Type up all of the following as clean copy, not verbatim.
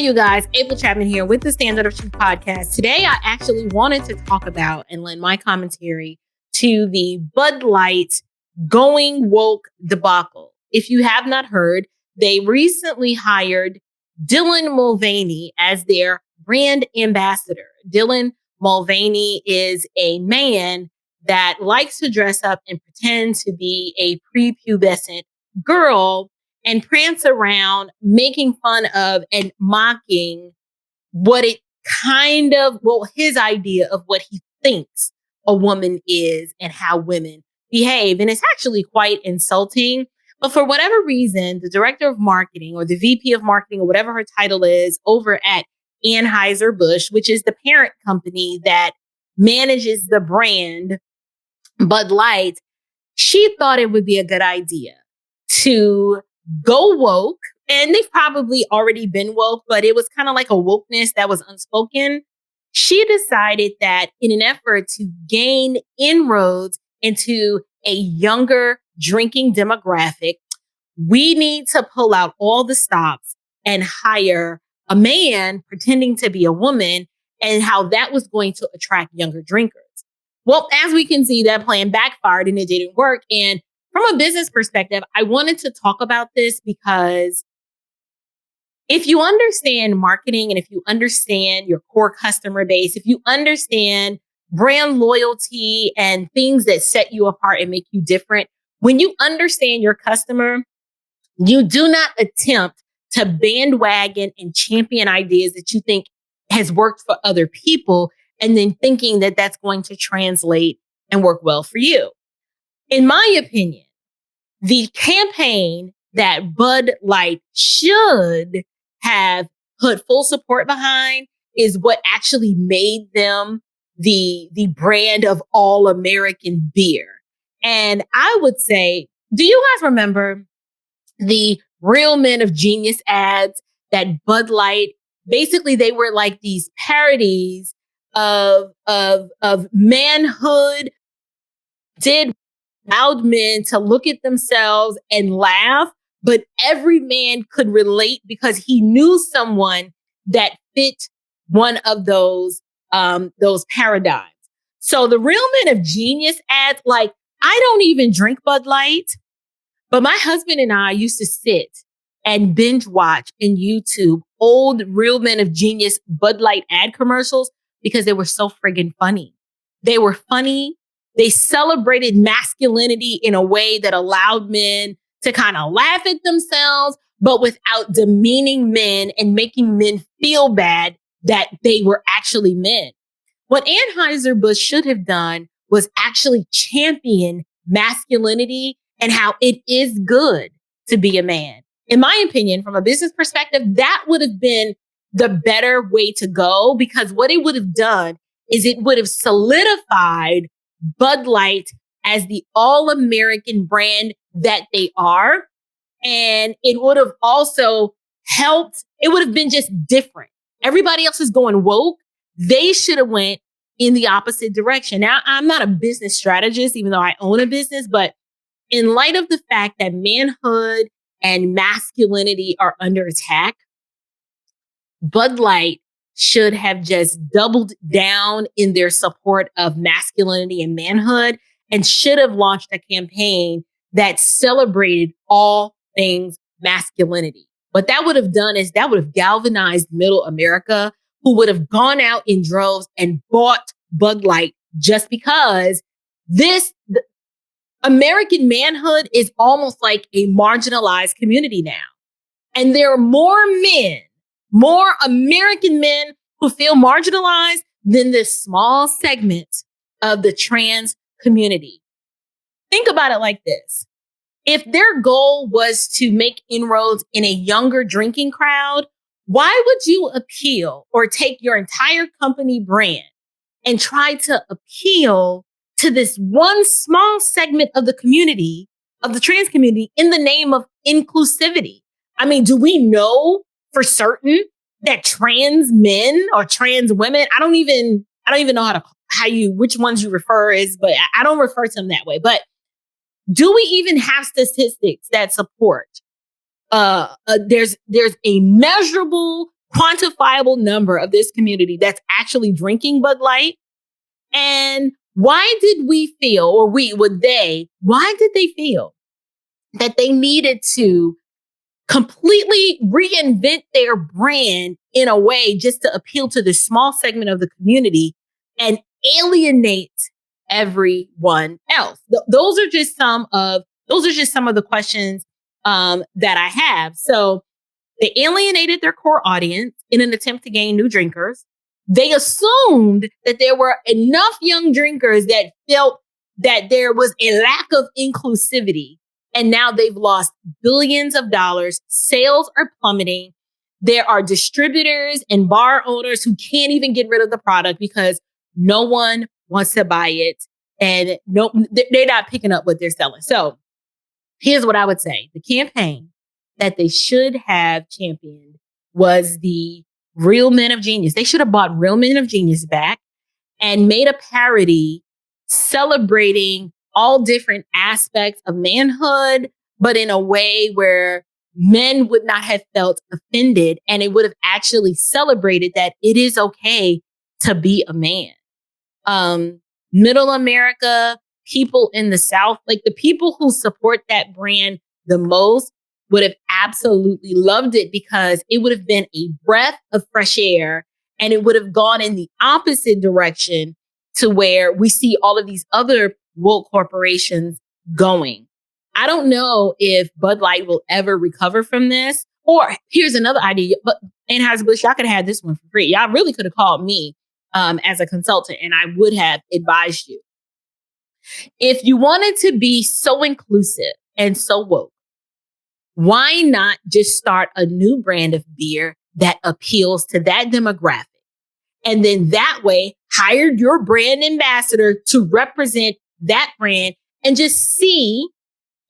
you guys, April Chapman here with the Standard of Truth podcast. Today, I actually wanted to talk about and lend my commentary to the Bud Light going woke debacle. If you have not heard, they recently hired Dylan Mulvaney as their brand ambassador. Dylan Mulvaney is a man that likes to dress up and pretend to be a prepubescent girl and prance around making fun of and mocking his idea of what he thinks a woman is and how women behave. And it's actually quite insulting. But for whatever reason, the director of marketing or the VP of marketing or whatever her title is over at Anheuser-Busch, which is the parent company that manages the brand Bud Light, she thought it would be a good idea to go woke. And they've probably already been woke, but it was kind of like a wokeness that was unspoken. She decided that in an effort to gain inroads into a younger drinking demographic, we need to pull out all the stops and hire a man pretending to be a woman, and how that was going to attract younger drinkers. Well, as we can see, that plan backfired and it didn't work. And from a business perspective, I wanted to talk about this because if you understand marketing and if you understand your core customer base, if you understand brand loyalty and things that set you apart and make you different, when you understand your customer, you do not attempt to bandwagon and champion ideas that you think has worked for other people and then thinking that that's going to translate and work well for you. In my opinion, the campaign that Bud Light should have put full support behind is what actually made them the brand of all American beer. And I would say, do you guys remember the Real Men of Genius ads that Bud Light, basically they were like these parodies of manhood, did allowed men to look at themselves and laugh, but every man could relate because he knew someone that fit one of those paradigms. So the Real Men of Genius ads, like, I don't even drink Bud Light, but my husband and I used to sit and binge watch in YouTube old Real Men of Genius Bud Light ad commercials because they were so friggin' funny. They were funny. They celebrated masculinity in a way that allowed men to kind of laugh at themselves, but without demeaning men and making men feel bad that they were actually men. What Anheuser-Busch should have done was actually champion masculinity and how it is good to be a man. In my opinion, from a business perspective, that would have been the better way to go, because what it would have done is it would have solidified Bud Light as the all-American brand that they are. And it would have also helped. It would have been just different. Everybody else is going woke. They should have went in the opposite direction. Now, I'm not a business strategist, even though I own a business, but in light of the fact that manhood and masculinity are under attack, Bud Light should have just doubled down in their support of masculinity and manhood and should have launched a campaign that celebrated all things masculinity. What that would have done is that would have galvanized middle America, who would have gone out in droves and bought Bud Light just because American manhood is almost like a marginalized community now. And there are more American men who feel marginalized than this small segment of the trans community. Think about it like this. If their goal was to make inroads in a younger drinking crowd, why would you appeal or take your entire company brand and try to appeal to this one small segment of the community, of the trans community, in the name of inclusivity? I mean, do we know for certain that trans men or trans women, I don't even know which ones you refer as, but I don't refer to them that way. But do we even have statistics that support there's a measurable quantifiable number of this community that's actually drinking Bud Light? And why did we feel, or why did they feel that they needed to completely reinvent their brand in a way just to appeal to this small segment of the community and alienate everyone else? Those are just some of the questions that I have. So they alienated their core audience in an attempt to gain new drinkers. They assumed that there were enough young drinkers that felt that there was a lack of inclusivity. And now they've lost billions of dollars. Sales are plummeting. There are distributors and bar owners who can't even get rid of the product because no one wants to buy it. And they're not picking up what they're selling. So here's what I would say. The campaign that they should have championed was the Real Men of Genius. They should have bought Real Men of Genius back and made a parody celebrating all different aspects of manhood, but in a way where men would not have felt offended, and it would have actually celebrated that it is okay to be a man. Middle America, people in the South, like the people who support that brand the most, would have absolutely loved it because it would have been a breath of fresh air, and it would have gone in the opposite direction to where we see all of these other woke corporations going. I don't know if Bud Light will ever recover from this. Or here's another idea, but Anheuser-Busch, y'all could have had this one for free. Y'all really could have called me as a consultant, and I would have advised you. If you wanted to be so inclusive and so woke, why not just start a new brand of beer that appeals to that demographic? And then that way, hire your brand ambassador to represent that brand and just see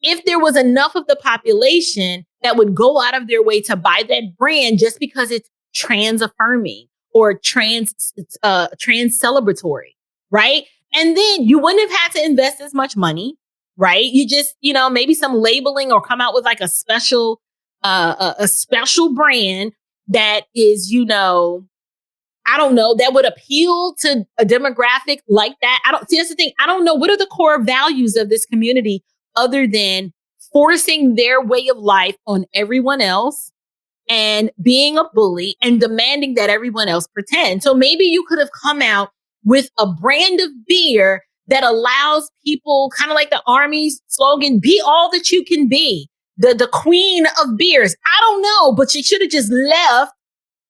if there was enough of the population that would go out of their way to buy that brand just because it's trans affirming or trans celebratory, right? And then you wouldn't have had to invest as much money, right? You just, maybe some labeling or come out with like a special brand that is, I don't know, that would appeal to a demographic like that. That's the thing. I don't know. What are the core values of this community other than forcing their way of life on everyone else and being a bully and demanding that everyone else pretend? So maybe you could have come out with a brand of beer that allows people, kind of like the Army's slogan, be all that you can be, the queen of beers. I don't know, but you should have just left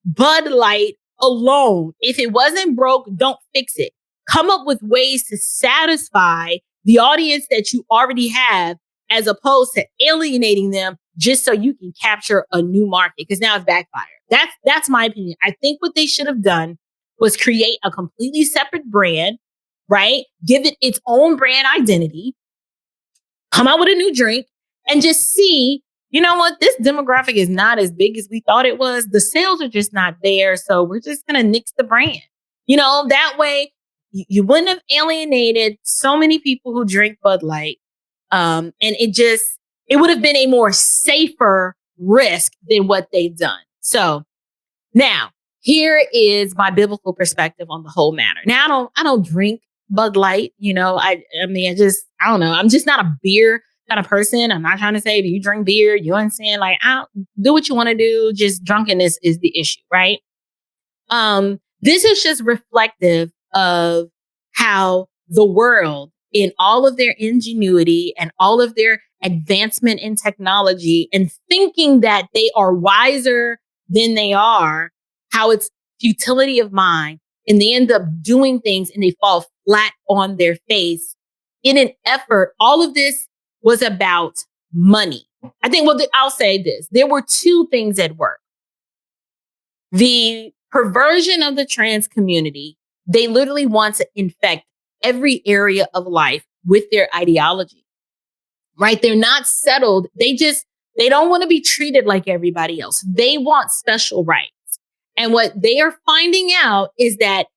Bud Light alone. If it wasn't broke, don't fix it. Come up with ways to satisfy the audience that you already have, as opposed to alienating them just so you can capture a new market, because now it's backfired. That's my opinion. I think what they should have done was create a completely separate brand, right? Give it its own brand identity, come out with a new drink, and just see, you know what? This demographic is not as big as we thought it was. The sales are just not there. So we're just going to nix the brand. That way you wouldn't have alienated so many people who drink Bud Light. And it would have been a more safer risk than what they've done. So now here is my biblical perspective on the whole matter. Now, I don't drink Bud Light. I don't know. I'm just not a beer kind of person. I'm not trying to say if you drink beer, you understand, like, do what you want to do. Just drunkenness is the issue, right? This is just reflective of how the world, in all of their ingenuity and all of their advancement in technology and thinking that they are wiser than they are, how it's futility of mind, and they end up doing things and they fall flat on their face in an effort. All of this was about money. I think, I'll say this. There were two things at work. The perversion of the trans community, they literally want to infect every area of life with their ideology, right? They're not settled. They don't want to be treated like everybody else. They want special rights. And what they are finding out is that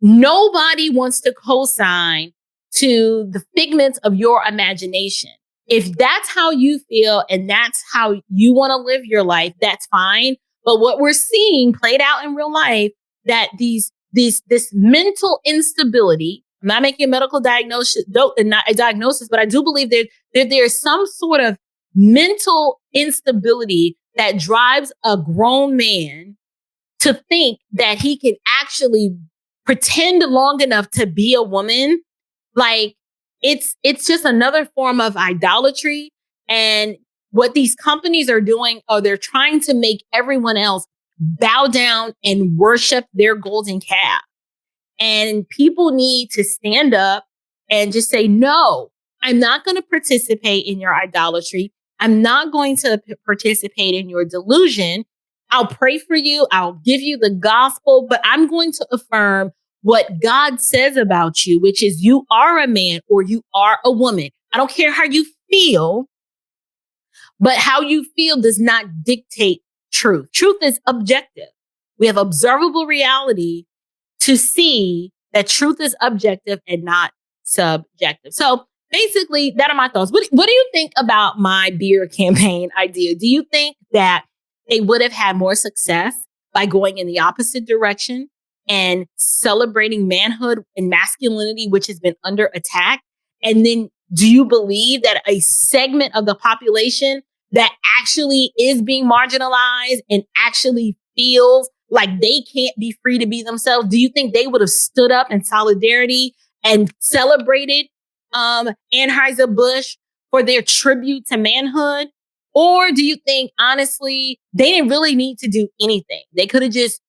nobody wants to co-sign to the figments of your imagination. If that's how you feel and that's how you want to live your life, that's fine. But what we're seeing played out in real life, that this mental instability, I'm not making a medical diagnosis, not a diagnosis, but I do believe that there's some sort of mental instability that drives a grown man to think that he can actually pretend long enough to be a woman. Like, it's just another form of idolatry. And what these companies are doing, they're trying to make everyone else bow down and worship their golden calf. And people need to stand up and just say, no, I'm not going to participate in your idolatry. I'm not going to participate in your delusion. I'll pray for you. I'll give you the gospel, but I'm going to affirm what God says about you, which is you are a man or you are a woman. I don't care how you feel, but how you feel does not dictate truth. Truth is objective. We have observable reality to see that truth is objective and not subjective. So basically, that are my thoughts. What do you think about my beer campaign idea? Do you think that they would have had more success by going in the opposite direction and celebrating manhood and masculinity, which has been under attack? And then do you believe that a segment of the population that actually is being marginalized and actually feels like they can't be free to be themselves, do you think they would have stood up in solidarity and celebrated Anheuser-Busch for their tribute to manhood? Or do you think, honestly, they didn't really need to do anything? They could have just,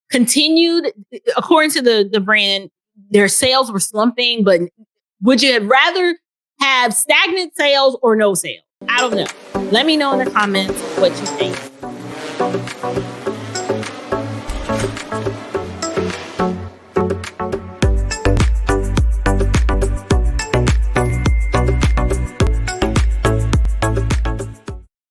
continued, according to the brand, their sales were slumping, but would you have rather have stagnant sales or no sales? I don't know. Let me know in the comments what you think.